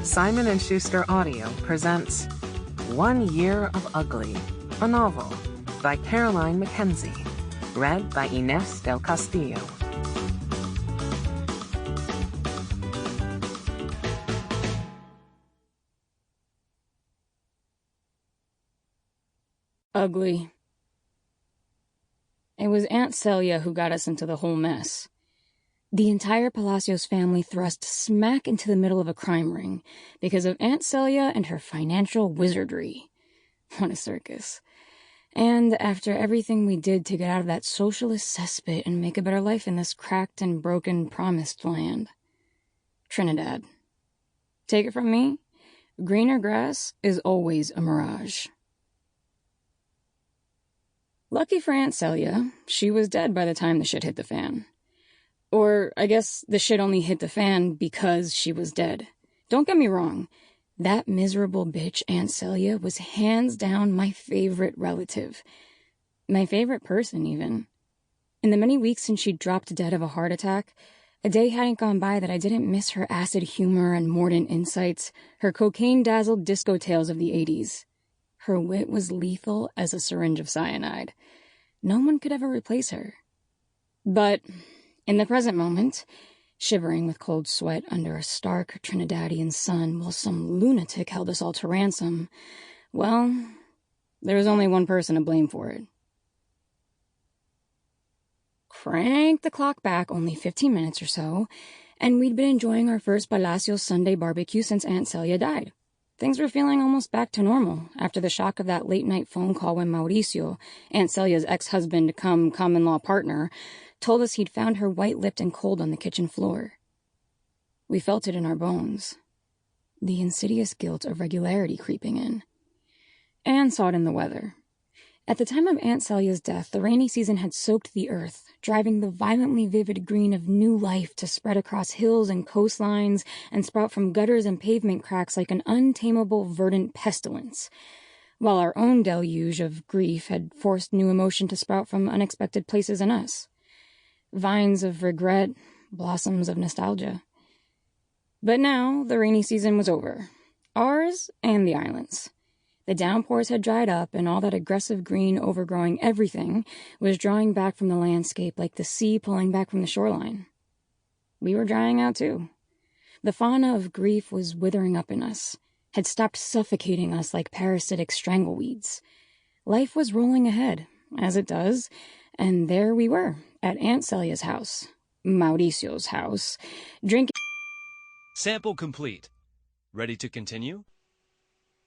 Simon & Schuster Audio presents 1 Year of Ugly, a novel by Caroline Mackenzie, read by Inés del Castillo. Ugly. It was Aunt Celia who got us into the whole mess. The entire Palacios family thrust smack into the middle of a crime ring because of Aunt Celia and her financial wizardry. What a circus. And after everything we did to get out of that socialist cesspit and make a better life in this cracked and broken promised land. Trinidad. Take it from me, greener grass is always a mirage. Lucky for Aunt Celia, she was dead by the time the shit hit the fan. Or, I guess the shit only hit the fan because she was dead. Don't get me wrong. That miserable bitch, Aunt Celia, was hands down my favorite relative. My favorite person, even. In the many weeks since she dropped dead of a heart attack, a day hadn't gone by that I didn't miss her acid humor and mordant insights, her cocaine-dazzled disco tales of the 80s. Her wit was lethal as a syringe of cyanide. No one could ever replace her. But in the present moment, shivering with cold sweat under a stark Trinidadian sun while some lunatic held us all to ransom, well, there was only one person to blame for it. Crank the clock back only 15 minutes or so, and we'd been enjoying our first Palacios Sunday barbecue since Aunt Celia died. Things were feeling almost back to normal after the shock of that late-night phone call when Mauricio, Aunt Celia's ex-husband come common-law partner, told us he'd found her white-lipped and cold on the kitchen floor. We felt it in our bones. The insidious guilt of regularity creeping in. Anne saw it in the weather. At the time of Aunt Celia's death, the rainy season had soaked the earth, driving the violently vivid green of new life to spread across hills and coastlines and sprout from gutters and pavement cracks like an untamable verdant pestilence, while our own deluge of grief had forced new emotion to sprout from unexpected places in us. Vines of regret, blossoms of nostalgia. But now the rainy season was over. Ours and the island's. The downpours had dried up, and all that aggressive green overgrowing everything was drawing back from the landscape like the sea pulling back from the shoreline. We were drying out too. The fauna of grief was withering up in us, had stopped suffocating us like parasitic strangleweeds. Life was rolling ahead, as it does, and there we were, at Aunt Celia's house, Mauricio's house, drinking... Sample complete. Ready to continue?